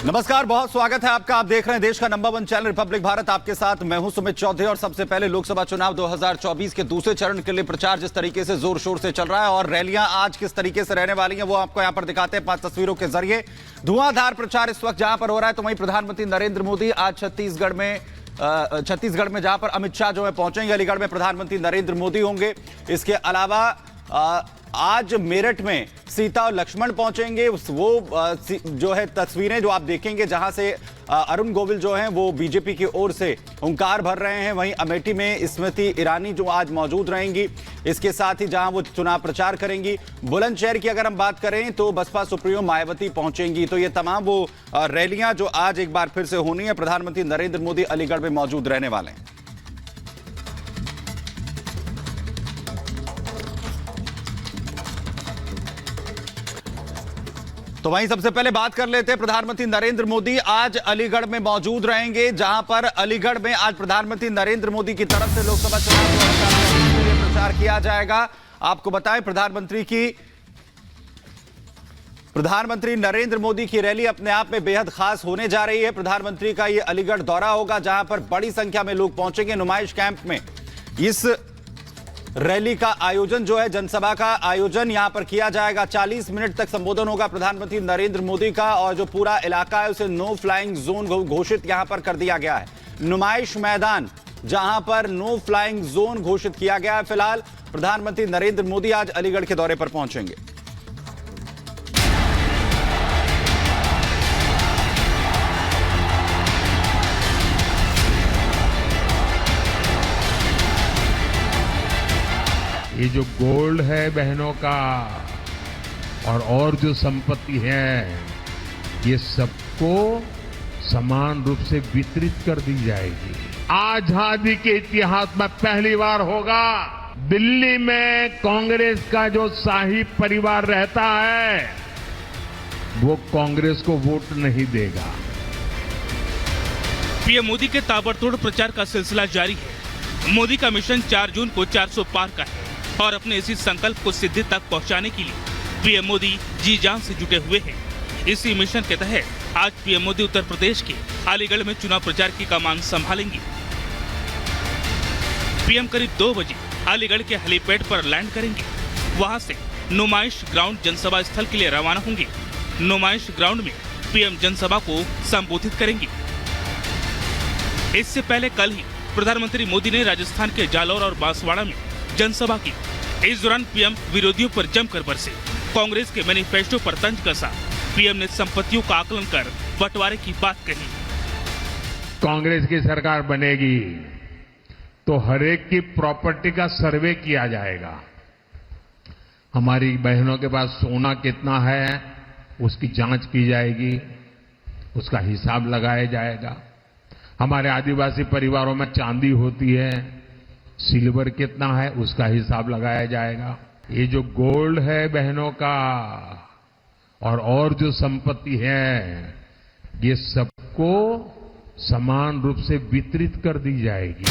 नमस्कार, बहुत स्वागत है आपका। आप देख रहे हैं देश का नंबर 1 चैनल रिपब्लिक भारत। आपके साथ मैं हूं सुमित चौधरी। और सबसे पहले लोकसभा चुनाव 2024 के दूसरे चरण के लिए प्रचार जिस तरीके से जोर शोर से चल रहा है और रैलियां आज किस तरीके से रहने वाली हैं वो आपको यहां पर दिखाते हैं 5 तस्वीरों के जरिए। धुआंधार प्रचार इस वक्त जहां पर हो रहा है, तो वहीं प्रधानमंत्री नरेंद्र मोदी आज छत्तीसगढ़ में जहां पर अमित शाह जो है पहुंचेंगे, अलीगढ़ में प्रधानमंत्री नरेंद्र मोदी होंगे। इसके अलावा आज मेरठ में सीता और लक्ष्मण पहुंचेंगे। वो जो है तस्वीरें जो आप देखेंगे जहां से अरुण गोविल जो हैं वो बीजेपी की ओर से हुंकार भर रहे हैं। वहीं अमेठी में स्मृति ईरानी जो आज मौजूद रहेंगी। इसके साथ ही जहां वो चुनाव प्रचार करेंगी। बुलंदशहर की अगर हम बात करें तो बसपा सुप्रीमो मायावती पहुंचेंगी। तो ये तमाम वो रैलियां जो आज एक बार फिर से होनी है। प्रधानमंत्री नरेंद्र मोदी अलीगढ़ में मौजूद रहने वाले हैं। तो वहीं सबसे पहले बात कर लेते हैं, प्रधानमंत्री नरेंद्र मोदी आज अलीगढ़ में मौजूद रहेंगे। जहां पर अलीगढ़ में आज प्रधानमंत्री नरेंद्र मोदी की तरफ से लोकसभा चुनाव 2024 के लिए प्रचार किया जाएगा। आपको बताएं, प्रधानमंत्री नरेंद्र मोदी की रैली अपने आप में बेहद खास होने जा रही है। प्रधानमंत्री का यह अलीगढ़ दौरा होगा जहां पर बड़ी संख्या में लोग पहुंचेंगे नुमाइश कैंप में। इस रैली का आयोजन जो है, जनसभा का आयोजन यहां पर किया जाएगा। 40 मिनट तक संबोधन होगा प्रधानमंत्री नरेंद्र मोदी का। और जो पूरा इलाका है उसे नो फ्लाइंग जोन घोषित यहां पर कर दिया गया है। नुमाइश मैदान जहां पर नो फ्लाइंग जोन घोषित किया गया है। फिलहाल प्रधानमंत्री नरेंद्र मोदी आज अलीगढ़ के दौरे पर पहुंचेंगे। ये जो गोल्ड है बहनों का और जो संपत्ति है, ये सबको समान रूप से वितरित कर दी जाएगी। आजादी के इतिहास में पहली बार होगा दिल्ली में कांग्रेस का जो शाही परिवार रहता है वो कांग्रेस को वोट नहीं देगा। पीएम मोदी के ताबड़तोड़ प्रचार का सिलसिला जारी है। मोदी का मिशन 4 जून को 400 पार का है और अपने इसी संकल्प को सिद्धि तक पहुंचाने के लिए पीएम मोदी जी जान से जुटे हुए हैं। इसी मिशन के तहत आज पीएम मोदी उत्तर प्रदेश के अलीगढ़ में चुनाव प्रचार की कमान संभालेंगे। पीएम करीब 2 बजे अलीगढ़ के हेलीपैड पर लैंड करेंगे। वहां से नुमाइश ग्राउंड जनसभा स्थल के लिए रवाना होंगे। नुमाइश ग्राउंड में पीएम जनसभा को संबोधित करेंगे। इससे पहले कल ही प्रधानमंत्री मोदी ने राजस्थान के जालौर और बांसवाड़ा में जनसभा की। इस दौरान पीएम विरोधियों पर जमकर बरसे। कांग्रेस के मैनिफेस्टो पर तंज कसा। पीएम ने संपत्तियों का आकलन कर बंटवारे की बात कही। कांग्रेस की सरकार बनेगी तो हर एक की प्रॉपर्टी का सर्वे किया जाएगा। हमारी बहनों के पास सोना कितना है उसकी जांच की जाएगी, उसका हिसाब लगाया जाएगा। हमारे आदिवासी परिवारों में चांदी होती है, सिल्वर कितना है उसका हिसाब लगाया जाएगा। ये जो गोल्ड है बहनों का और जो संपत्ति है, ये सबको समान रूप से वितरित कर दी जाएगी।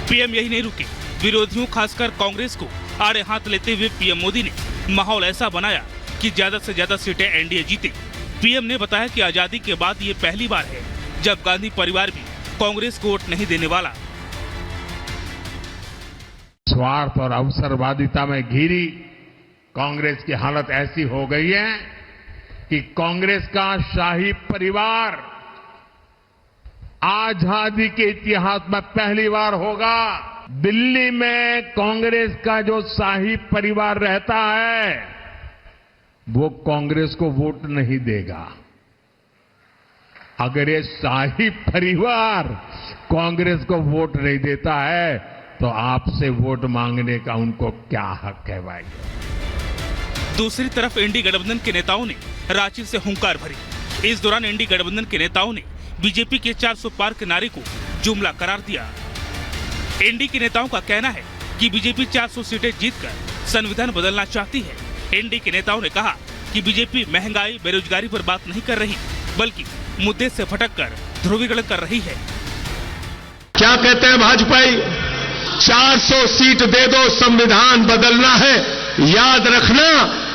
पीएम यही नहीं रुके। विरोधियों खासकर कांग्रेस को आड़े हाथ लेते हुए पीएम मोदी ने माहौल ऐसा बनाया कि ज्यादा से ज्यादा सीटें एनडीए जीते। पीएम ने बताया कि आजादी के बाद ये पहली बार है जब गांधी परिवार भी कांग्रेस को वोट नहीं देने वाला। स्वार्थ और अवसरवादिता में घिरी कांग्रेस की हालत ऐसी हो गई है कि कांग्रेस का शाही परिवार आजादी के इतिहास में पहली बार होगा दिल्ली में कांग्रेस का जो शाही परिवार रहता है वो कांग्रेस को वोट नहीं देगा। अगर ये शाही परिवार कांग्रेस को वोट नहीं देता है तो आपसे वोट मांगने का उनको क्या हक है भाई। दूसरी तरफ इंडी गठबंधन के नेताओं ने रांची से हुंकार भरी। इस दौरान इंडी गठबंधन के नेताओं ने बीजेपी के 400 पार के नारे को जुमला करार दिया। इंडी के नेताओं का कहना है कि बीजेपी 400 सीटें जीतकर संविधान बदलना चाहती है। इंडी के नेताओं ने कहा कि बीजेपी महंगाई बेरोजगारी पर बात नहीं कर रही बल्कि मुद्दे से भटककर ध्रुवीकरण कर रही है। क्या कहते हैं भाजपाई, 400 सीट दे दो, संविधान बदलना है। याद रखना,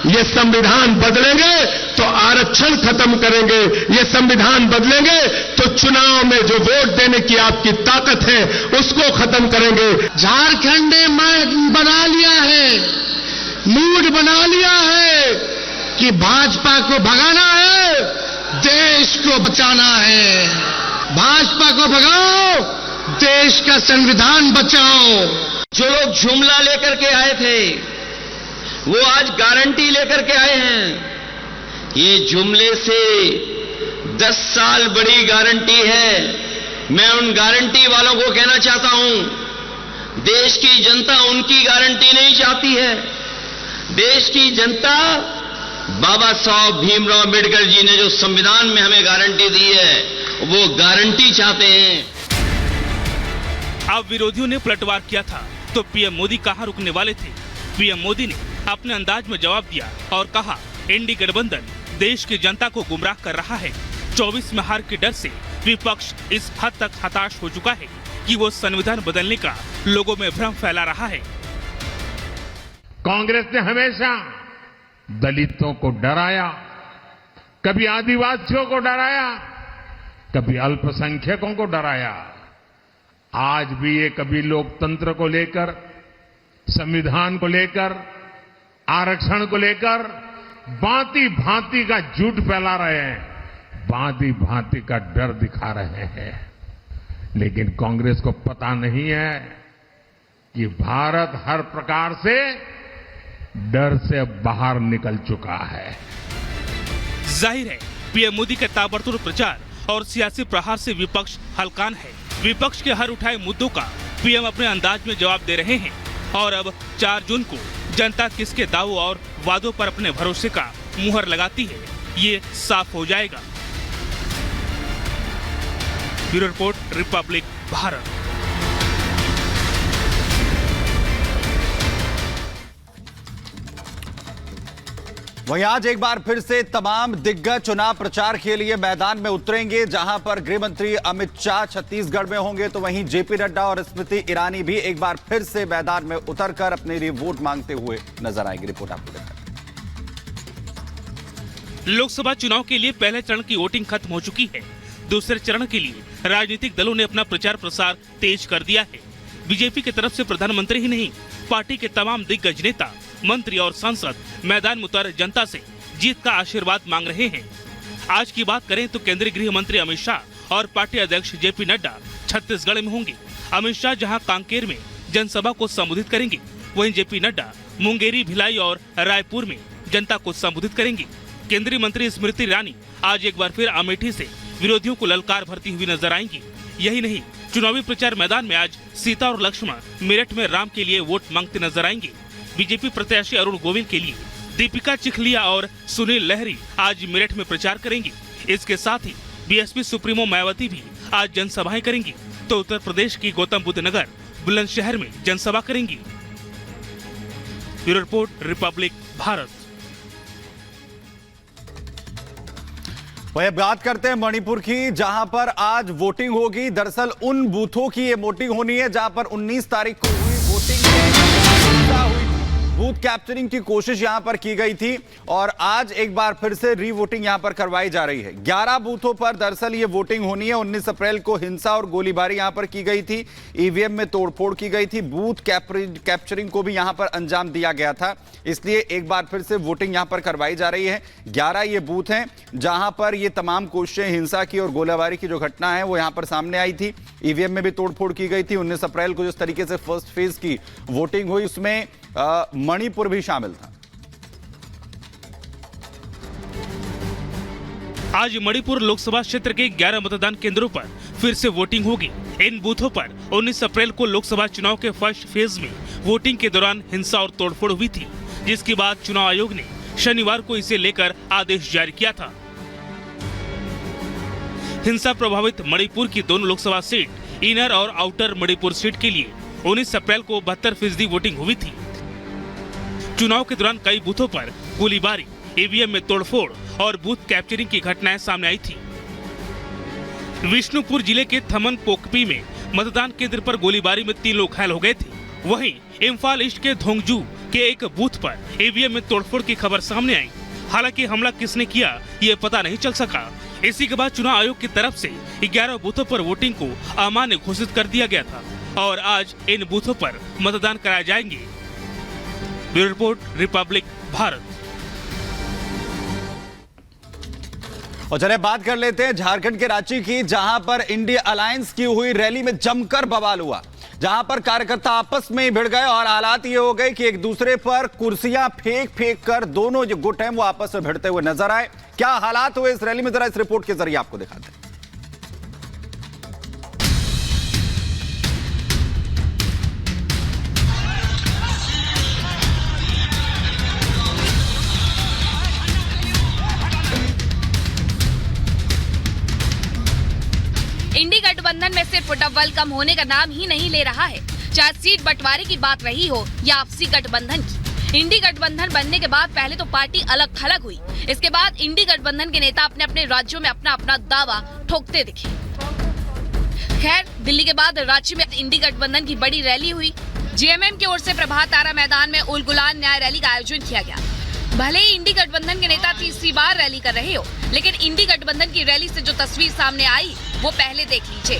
ये संविधान बदलेंगे तो आरक्षण खत्म करेंगे, ये संविधान बदलेंगे तो चुनाव में जो वोट देने की आपकी ताकत है उसको खत्म करेंगे। झारखंड ने बना लिया है, मूड बना लिया है कि भाजपा को भगाना है, देश को बचाना है। भाजपा को भगाओ, देश का संविधान बचाओ। जो लोग जुमला लेकर के आए थे वो आज गारंटी लेकर के आए हैं। ये जुमले से 10 साल बड़ी गारंटी है। मैं उन गारंटी वालों को कहना चाहता हूं, देश की जनता उनकी गारंटी नहीं चाहती है। देश की जनता बाबा साहब भीमराव अम्बेडकर जी ने जो संविधान में हमें गारंटी दी है वो गारंटी चाहते हैं। अब विरोधियों ने पलटवार किया था तो पीएम मोदी कहां रुकने वाले थे। पीएम मोदी ने अपने अंदाज में जवाब दिया और कहा, एनडीए गठबंधन देश की जनता को गुमराह कर रहा है। 24 में हार के डर से विपक्ष इस हद तक हताश हो चुका है कि वो संविधान बदलने का लोगों में भ्रम फैला रहा है। कांग्रेस ने हमेशा दलितों को डराया, कभी आदिवासियों को डराया, कभी अल्पसंख्यकों को डराया। आज भी ये कभी लोकतंत्र को लेकर, संविधान को लेकर, आरक्षण को लेकर भांति भांति का झूठ फैला रहे हैं, भांति भांति का डर दिखा रहे हैं। लेकिन कांग्रेस को पता नहीं है कि भारत हर प्रकार से डर से बाहर निकल चुका है। जाहिर है पीएम मोदी के ताबड़तोड़ प्रचार और सियासी प्रहार से विपक्ष हलकान है। विपक्ष के हर उठाए मुद्दों का पीएम अपने अंदाज में जवाब दे रहे हैं और अब 4 जून को जनता किसके दावों और वादों पर अपने भरोसे का मुहर लगाती है, ये साफ हो जाएगा। Bureau report, Republic Bharat. वहीं आज एक बार फिर से तमाम दिग्गज चुनाव प्रचार के लिए मैदान में उतरेंगे। जहां पर गृह मंत्री अमित शाह छत्तीसगढ़ में होंगे तो वहीं जेपी नड्डा और स्मृति ईरानी भी एक बार फिर से मैदान में उतरकर अपने लिए वोट मांगते हुए नजर आएंगे। रिपोर्ट आपको देखें। लोकसभा चुनाव के लिए पहले चरण की वोटिंग खत्म हो चुकी है। दूसरे चरण के लिए राजनीतिक दलों ने अपना प्रचार प्रसार तेज कर दिया है। बीजेपी की तरफ से प्रधानमंत्री ही नहीं, पार्टी के तमाम दिग्गज नेता, मंत्री और सांसद मैदान में उतर जनता से जीत का आशीर्वाद मांग रहे हैं। आज की बात करें तो केंद्रीय गृह मंत्री अमित शाह और पार्टी अध्यक्ष जेपी नड्डा छत्तीसगढ़ में होंगे। अमित शाह जहां कांकेर में जनसभा को संबोधित करेंगे, वहीं जेपी नड्डा मुंगेरी, भिलाई और रायपुर में जनता को संबोधित करेंगे। केंद्रीय मंत्री स्मृति ईरानी आज एक बार फिर अमेठी से विरोधियों को ललकार भरती हुई नजर आएंगी। यही नहीं, चुनावी प्रचार मैदान में आज सीता और लक्ष्मण मेरठ में राम के लिए वोट मांगते नजर आएंगे। बीजेपी प्रत्याशी अरुण गोविल के लिए दीपिका चिखलिया और सुनील लहरी आज मेरठ में प्रचार करेंगी। इसके साथ ही बीएसपी सुप्रीमो मायावती भी आज जनसभाएं करेंगी तो उत्तर प्रदेश की गौतम बुद्ध नगर बुलंदशहर में जनसभा करेंगी। Bureau report, Republic Bharat. वही बात करते हैं मणिपुर की, जहां पर आज वोटिंग होगी। दरअसल उन बूथों की ये वोटिंग होनी है जहां पर 19 तारीख को हुई वोटिंग, बूथ कैप्चरिंग की कोशिश यहां पर की गई थी और आज एक बार फिर से री वोटिंग यहां पर करवाई जा रही है। 11 बूथों पर दरअसल ये वोटिंग होनी है। 19 अप्रैल को हिंसा और गोलीबारी यहां पर की गई थी, ईवीएम में तोड़फोड़ की गई थी, बूथ कैप्चरिंग को भी यहां पर अंजाम दिया गया था। इसलिए एक बार फिर से वोटिंग यहां पर करवाई जा रही है। 11 ये बूथ हैं जहां पर ये तमाम कोशिशें हिंसा की और गोलीबारी की जो घटना है वो यहां पर सामने आई थी। ईवीएम में भी तोड़फोड़ की गई थी। 19 अप्रैल को जिस तरीके से फर्स्ट फेज की वोटिंग हुई उसमें मणिपुर भी शामिल था। आज मणिपुर लोकसभा क्षेत्र के 11 मतदान केंद्रों पर फिर से वोटिंग होगी। इन बूथों पर 19 अप्रैल को लोकसभा चुनाव के फर्स्ट फेज में वोटिंग के दौरान हिंसा और तोड़फोड़ हुई थी, जिसके बाद चुनाव आयोग ने शनिवार को इसे लेकर आदेश जारी किया था। हिंसा प्रभावित मणिपुर की दोनों लोकसभा सीट, इनर और आउटर मणिपुर सीट के लिए 19 अप्रैल को 72% वोटिंग हुई थी। चुनाव के दौरान कई बूथों पर गोलीबारी, ईवीएम में तोड़फोड़ और बूथ कैप्चरिंग की घटनाएं सामने आई थी। विष्णुपुर जिले के थमन पोकपी में मतदान केंद्र पर गोलीबारी में 3 लोग घायल हो गए थे। वहीं इम्फाल ईस्ट के धोंगजू के एक बूथ पर ईवीएम में तोड़फोड़ की खबर सामने आई। हालांकि हमला किसने किया ये पता नहीं चल सका। इसी के बाद चुनाव आयोग की तरफ से 11 बूथों पर वोटिंग को अमान्य घोषित कर दिया गया था और आज इन बूथों पर मतदान कराए जाएंगे। Bureau report, Republic Bharat. और चलिए बात कर लेते हैं झारखंड के रांची की, जहां पर इंडिया अलायंस की हुई रैली में जमकर बवाल हुआ, जहां पर कार्यकर्ता आपस में ही भिड़ गए और हालात ये हो गए कि एक दूसरे पर कुर्सियां फेंक कर दोनों जो गुट हैं वो आपस में भिड़ते हुए नजर आए। क्या हालात हुए इस रैली में, जरा इस रिपोर्ट के जरिए आपको दिखाते हैं। इंडी गठबंधन में सिर्फ डबल कम होने का नाम ही नहीं ले रहा है, चाहे सीट बंटवारे की बात रही हो या आपसी गठबंधन की। इंडी गठबंधन बनने के बाद पहले तो पार्टी अलग थलग हुई, इसके बाद इंडी गठबंधन के नेता अपने अपने राज्यों में अपना अपना दावा ठोकते दिखे। खैर, दिल्ली के बाद रांची में इंडी गठबंधन की बड़ी रैली हुई। जेएमएम की ओर से प्रभात तारा मैदान में उल गुलान न्याय रैली का आयोजन किया गया। भले ही इंडी गठबंधन के नेता तीसरी बार रैली कर रहे हो, लेकिन इंडी गठबंधन की रैली से जो तस्वीर सामने आई वो पहले देख लीजिए।